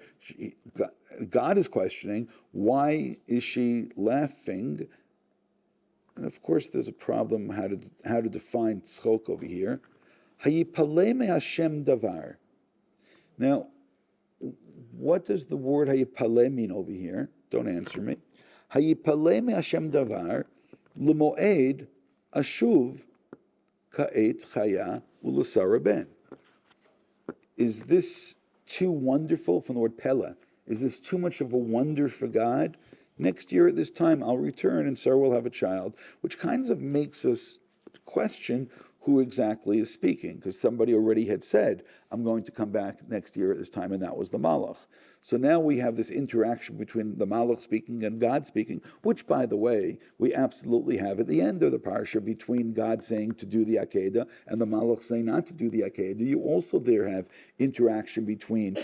God is questioning, why is she laughing? And of course, there's a problem how to define tzchok over here. Hayipaleh me Hashem davar. Now, what does the word hayipaleh mean over here? Don't answer me. Hayipaleh me Hashem davar l'moed ashuv ka'et chaya u'l'sara ben. Is this too wonderful, from the word pella? Is this too much of a wonder for God? Next year at this time I'll return and Sarah will have a child, which kinds of makes us question who exactly is speaking, because somebody already had said, I'm going to come back next year at this time, and that was the Malach. So now we have this interaction between the Malach speaking and God speaking, which, by the way, we absolutely have at the end of the Parsha between God saying to do the Akedah and the Malach saying not to do the Akedah. You also there have interaction between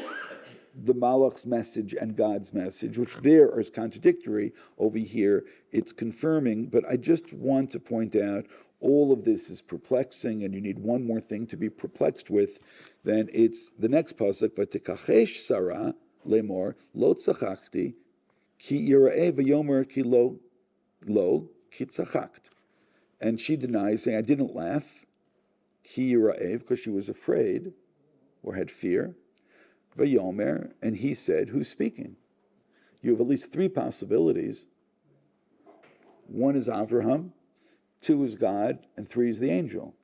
the Malach's message and God's message, which there is contradictory. Over here, it's confirming. But I just want to point out all of this is perplexing, and you need one more thing to be perplexed with. Then it's the next pasuk, "V'tikachesh Sarah lemor lo tzachakti ki yira'eh v'yomer ki lo ki tzachakt," and she denies, saying, "I didn't laugh." Ki yira'eh, because she was afraid or had fear. Vayomer, and he said, who's speaking? You have at least three possibilities. One is Avraham, two is God, and three is the angel.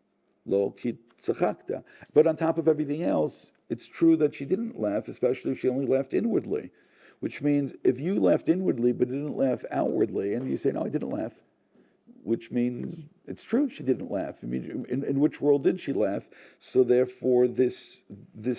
Lo ki tzachakta. But on top of everything else, it's true that she didn't laugh, especially if she only laughed inwardly, which means if you laughed inwardly but didn't laugh outwardly, and you say, no, I didn't laugh, which means it's true she didn't laugh. I mean, in which world did she laugh? So therefore, this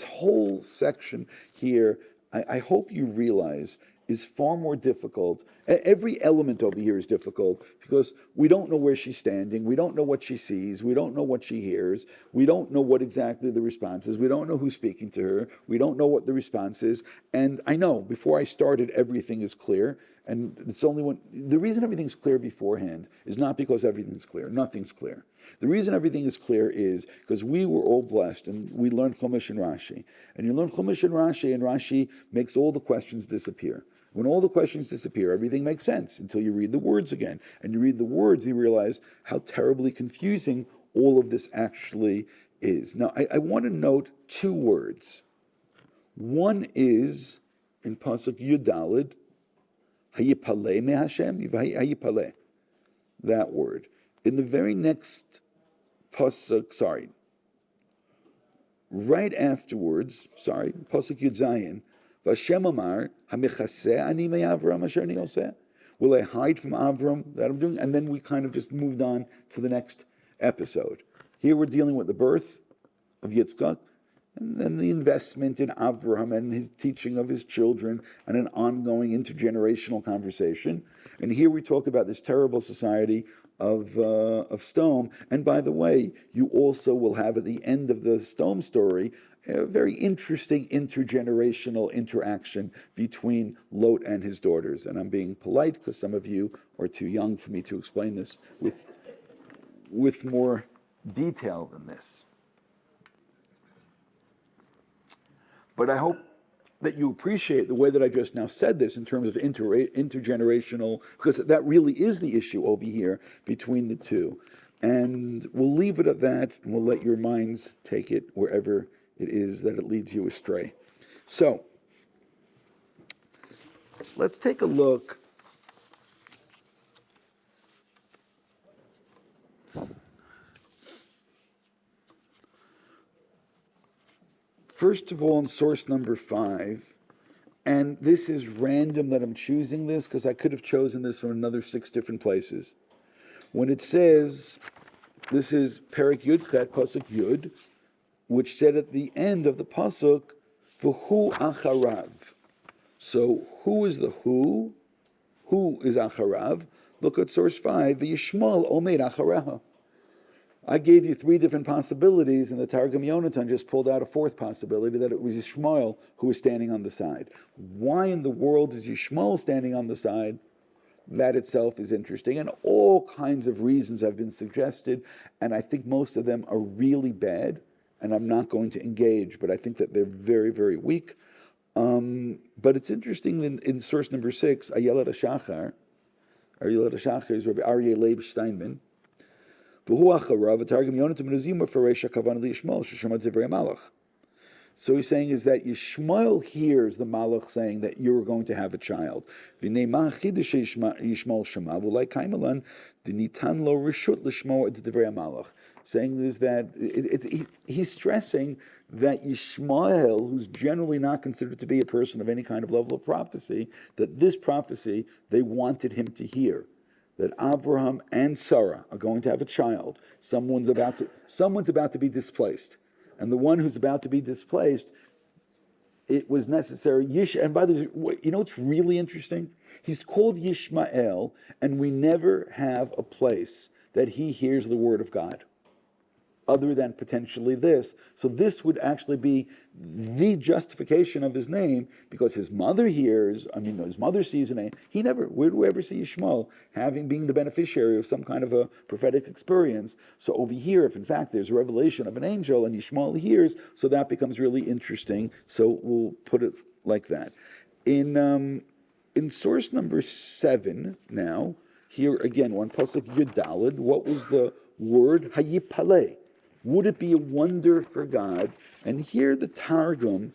whole section here, I hope you realize, is far more difficult. Every element over here is difficult because we don't know where she's standing. We don't know what she sees. We don't know what she hears. We don't know what exactly the response is. We don't know who's speaking to her. We don't know what the response is. And I know before I started, everything is clear. And it's only when the reason everything's clear beforehand is not because everything's clear. Nothing's clear. The reason everything is clear is because we were all blessed and we learned Chumash and Rashi. And you learn Chumash and Rashi makes all the questions disappear. When all the questions disappear, everything makes sense until you read the words again. And you read the words, you realize how terribly confusing all of this actually is. Now, I want to note two words. One is in Pasuk Yudalid, Hayipaleh me Hashem, Hayipaleh, that word. In the very next pasuk, right afterwards, pasuk Yud Zayin, Vashem Amar Hamichaseh Ani me'Avram Asher Ani Oseh. Will I hide from Avram that I'm doing? And then we kind of just moved on to the next episode. Here we're dealing with the birth of Yitzchak, and then the investment in Avraham and his teaching of his children and an ongoing intergenerational conversation. And here we talk about this terrible society of Stone. And by the way, you also will have at the end of the Stone story a very interesting intergenerational interaction between Lot and his daughters. And I'm being polite because some of you are too young for me to explain this with more detail than this. But I hope that you appreciate the way that I just now said this in terms of intergenerational, because that really is the issue over here between the two. And we'll leave it at that, and we'll let your minds take it wherever it is that it leads you astray. So, let's take a look. First of all, in source number 5, and this is random that I'm choosing this because I could have chosen this from another 6 different places. When it says, this is Perik Yudchet, Pasuk Yud, which said at the end of the Pasuk, V'hu acharav. So who is the who? Who is acharav? Look at source 5, V'yishmal omeid acharaha. I gave you 3 different possibilities, and the Targum Yonatan just pulled out a 4th possibility, that it was Yishmael who was standing on the side. Why in the world is Yishmael standing on the side? That itself is interesting, and all kinds of reasons have been suggested, and I think most of them are really bad, and I'm not going to engage, but I think that they're very, very weak. But it's interesting in source number 6, Ayelet HaShachar is Rabbi Aryeh Leib Steinman, so he's saying is that Yishmael hears the Malach saying that you're going to have a child. Saying is that he's stressing that Yishmael, who's generally not considered to be a person of any kind of level of prophecy, that this prophecy they wanted him to hear. that Abraham and Sarah are going to have a child. Someone's about to be displaced. And the one who's about to be displaced, it was necessary. And by the way, you know what's really interesting? He's called Yishmael, and we never have a place that he hears the word of God, other than potentially this. So this would actually be the justification of his name, because his mother his mother sees a name. Where do we ever see Yishmael being the beneficiary of some kind of a prophetic experience? So over here, if in fact there's a revelation of an angel and Yishmael hears, so that becomes really interesting. So we'll put it like that. In source number 7 now, here again, one pasuk Yudalid, what was the word? Hayipaleh. Would it be a wonder for God? And here the Targum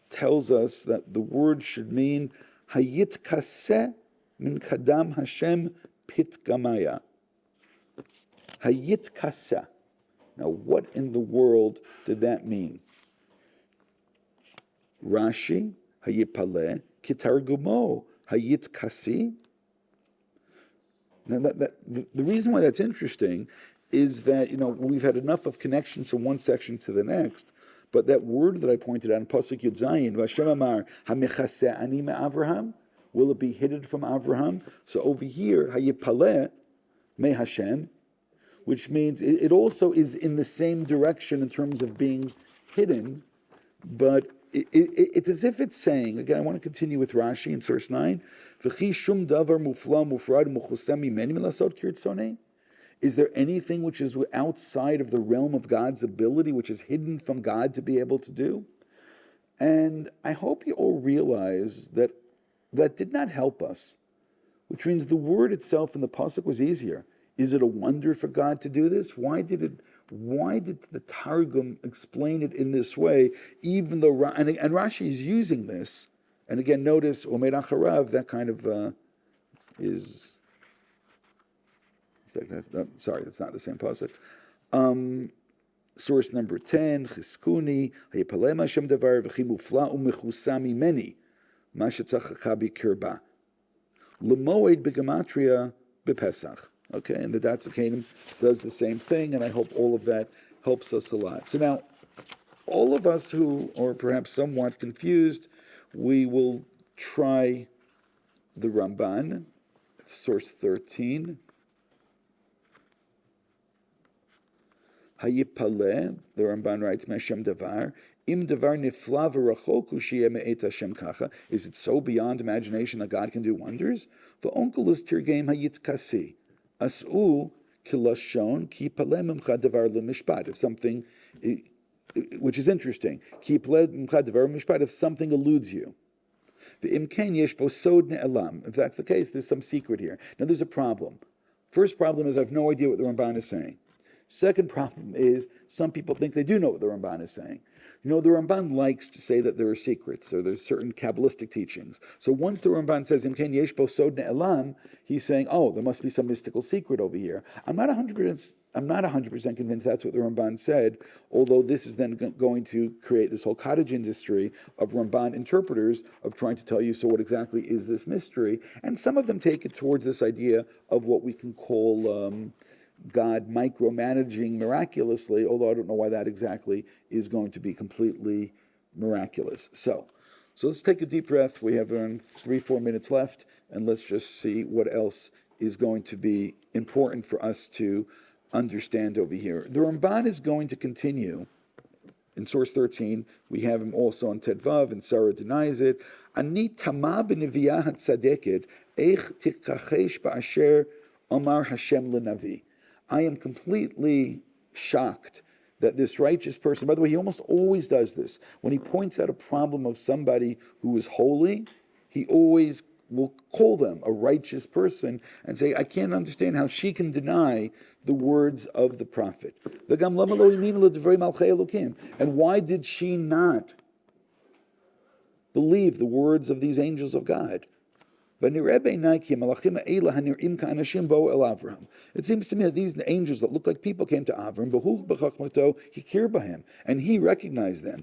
tells us that the word should mean Hayit kaseh min kadam Hashem pit gamaya. Hayit kaseh. Now, what in the world did that mean? Rashi, Hayipaleh, Kitargumo, Hayit kasi. Now, the reason why that's interesting is that, we've had enough of connections from one section to the next, but that word that I pointed out in Pasuk Yud Zayin, Vashem Amar, HaMechaseh Ani Me'Avraham, will it be hidden from Avraham? So over here, Hayipaleh Me Hashem, which means it also is in the same direction in terms of being hidden, but it's as if it's saying, again, I want to continue with Rashi in source 9, is there anything which is outside of the realm of God's ability, which is hidden from God to be able to do? And I hope you all realize that that did not help us, which means the word itself in the pasuk was easier. Is it a wonder for God to do this? Why did the Targum explain it in this way, even though, and Rashi is using this, and again, notice, Omer Acharav, that kind of that's not the same pasuk. Source number 10, Chizkuni, Hayipalem Hashem Davar, V'chi Mufla Umechusami Meni, Mashetzachacha B'kirba, L'moed B'gematria B'Pesach. Okay, and the Datzakanim does the same thing, and I hope all of that helps us a lot. So now, all of us who are perhaps somewhat confused, we will try the Ramban, source 13. Hayipaleh, the Ramban writes, Meshem Davar, Im Davar Nifla V'Rachoku Shiyeh Me'et Hashem Kacha. Is it so beyond imagination that God can do wonders? V'Onkelus Tirgem Hayit Kasi. As'u kilashon ki paleh mimcha davar lemishpat. If something, which is interesting, ki paleh mimcha davar lemishpat, if something eludes you. V'imken yesh bo sod ne'elam. If that's the case, there's some secret here. Now there's a problem. First problem is I have no idea what the Ramban is saying. Second problem is some people think they do know what the Ramban is saying. The Ramban likes to say that there are secrets, or there's certain Kabbalistic teachings. So once the Ramban says, Imken yesh bo sod ne'elam, he's saying, there must be some mystical secret over here. I'm not 100% convinced that's what the Ramban said, although this is then going to create this whole cottage industry of Ramban interpreters of trying to tell you, so what exactly is this mystery? And some of them take it towards this idea of what we can call God micromanaging miraculously, although I don't know why that exactly is going to be completely miraculous. So let's take a deep breath. We have 3-4 minutes left, and let's just see what else is going to be important for us to understand over here. The Ramban is going to continue in source 13. We have him also on Tedvav, and Sarah denies it. Ani tama b'neviyah hatzadeket eich tikachesh ba'asher amar Hashem lenavi. I am completely shocked that this righteous person, by the way, he almost always does this. When he points out a problem of somebody who is holy, he always will call them a righteous person and say, I can't understand how she can deny the words of the prophet. And why did she not believe the words of these angels of God? It seems to me that these angels that look like people came to Avram, and he recognized them.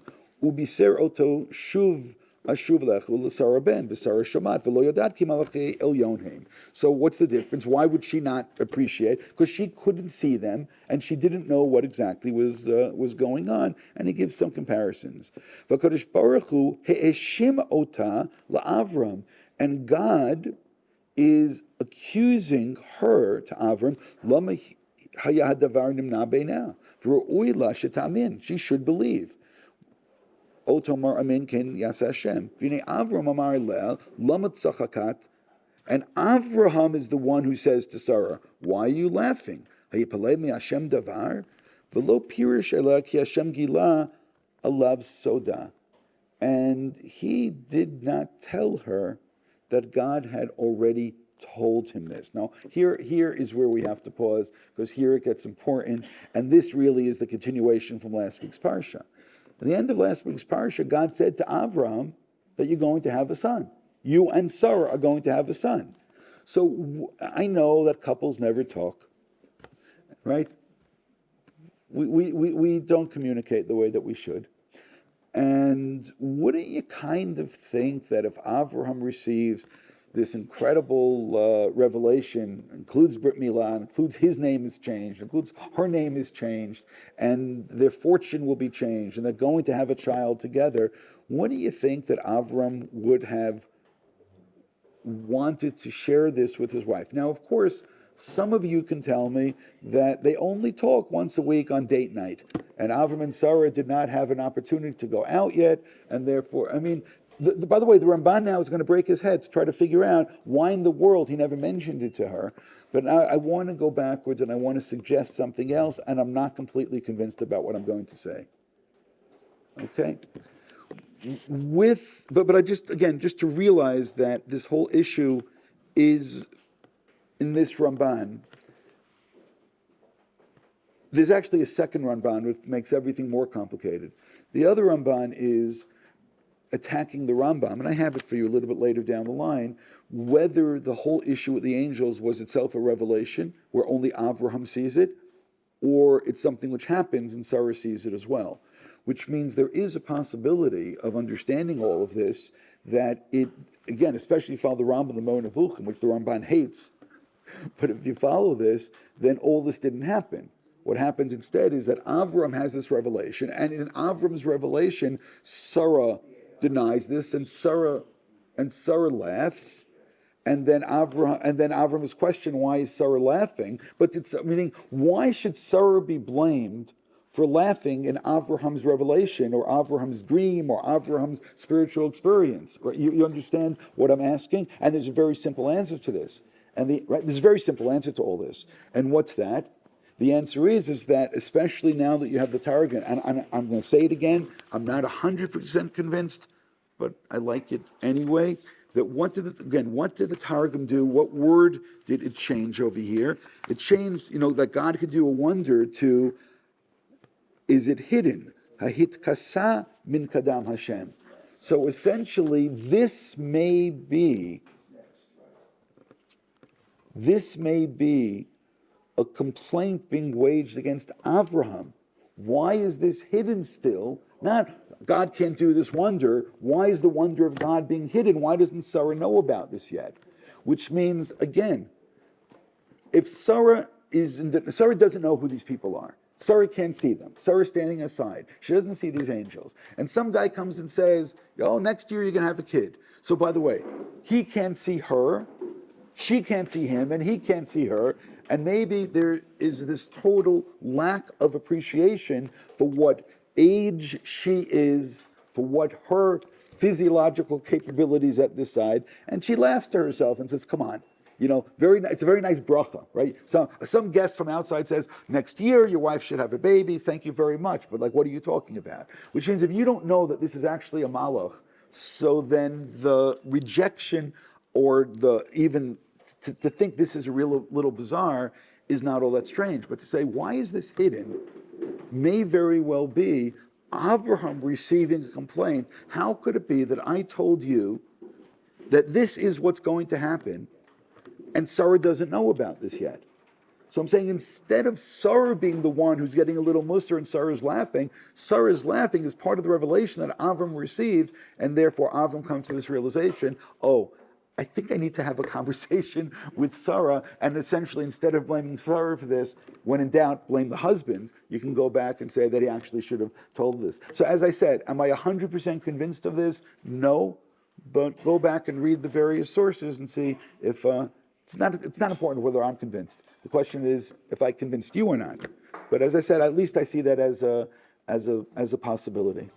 Ashuv lechu l'Sarah ben v'Sarah shamat v'lo yodat ki malachei elyonheim. So what's the difference? Why would she not appreciate? Because she couldn't see them, and she didn't know what exactly was going on. And he gives some comparisons. V'Kadosh Baruch Hu he'eshim ota la'Avram, and God is accusing her to Avram. Lama haya hadavar nimna beina v'ru'ui la shetamin. She should believe. Otomar amin ken yas Hashem. V'nei Avram amar lel lama tzachakat. And Avraham is the one who says to Sarah, "Why are you laughing? Hayipalei mi Hashem davar v'lo pirish ela ki Hashem gila alav soda." And he did not tell her that God had already told him this. Now, here is where we have to pause, because here it gets important, and this really is the continuation from last week's Parsha. At the end of last week's Parsha, God said to Avraham that you're going to have a son. You and Sarah are going to have a son. So I know that couples never talk, right? We don't communicate the way that we should. And wouldn't you kind of think that if Avraham receives this incredible revelation, includes Brit Milah, includes his name is changed, includes her name is changed, and their fortune will be changed, and they're going to have a child together, wouldn't you think that Avram would have wanted to share this with his wife? Now, of course, some of you can tell me that they only talk once a week on date night, and Avram and Sarah did not have an opportunity to go out yet, and therefore, I mean, by the way, the Ramban now is going to break his head to try to figure out why in the world he never mentioned it to her. But now I want to go backwards and I want to suggest something else, and I'm not completely convinced about what I'm going to say. Okay? But I just to realize that this whole issue is in this Ramban. There's actually a second Ramban which makes everything more complicated. The other Ramban is attacking the Rambam, and I have it for you a little bit later down the line, whether the whole issue with the angels was itself a revelation where only Avraham sees it, or it's something which happens and Sarah sees it as well. Which means there is a possibility of understanding all of this, that it, again, especially if you follow the Rambam, the Moed Nevuchim, which the Ramban hates, but if you follow this, then all this didn't happen. What happened instead is that Avram has this revelation, and in Avram's revelation, Sarah denies this, and Sarah laughs, and then Avram is questioned, why is Sarah laughing? But it's meaning, why should Sarah be blamed for laughing in Avraham's revelation, or Avraham's dream, or Avraham's spiritual experience? Right? You understand what I'm asking? And there's a very simple answer to this. There's a very simple answer to all this. And what's that? The answer is that, especially now that you have the Targum, and I'm going to say it again, I'm not 100% convinced, but I like it anyway, that what did the Targum do? What word did it change over here? It changed, that God could do a wonder to, is it hidden? Hahit kasa min kadam Hashem. So essentially, this may be a complaint being waged against Avraham. Why is this hidden still? Not God can't do this wonder. Why is the wonder of God being hidden? Why doesn't Sarah know about this yet? Which means, again, if Sarah doesn't know who these people are. Sarah can't see them. Sarah's standing aside. She doesn't see these angels. And some guy comes and says, next year you're going to have a kid. So by the way, he can't see her, she can't see him, and he can't see her. And maybe there is this total lack of appreciation for what age she is, for what her physiological capabilities at this side. And she laughs to herself and says, come on. It's a very nice bracha, right? So some guest from outside says, next year your wife should have a baby, thank you very much. But what are you talking about? Which means if you don't know that this is actually a malach, so then the rejection or to think this is a little bizarre is not all that strange. But to say, why is this hidden, may very well be Avraham receiving a complaint. How could it be that I told you that this is what's going to happen, and Sarah doesn't know about this yet? So I'm saying instead of Sarah being the one who's getting a little mussar and Sarah's laughing is part of the revelation that Avram receives, and therefore Avram comes to this realization, oh, I think I need to have a conversation with Sarah, and essentially instead of blaming Sarah for this, when in doubt, blame the husband. You can go back and say that he actually should have told this. So as I said, am I 100% convinced of this? No, but go back and read the various sources and see if it's not important whether I'm convinced. The question is if I convinced you or not. But as I said, at least I see that as a possibility.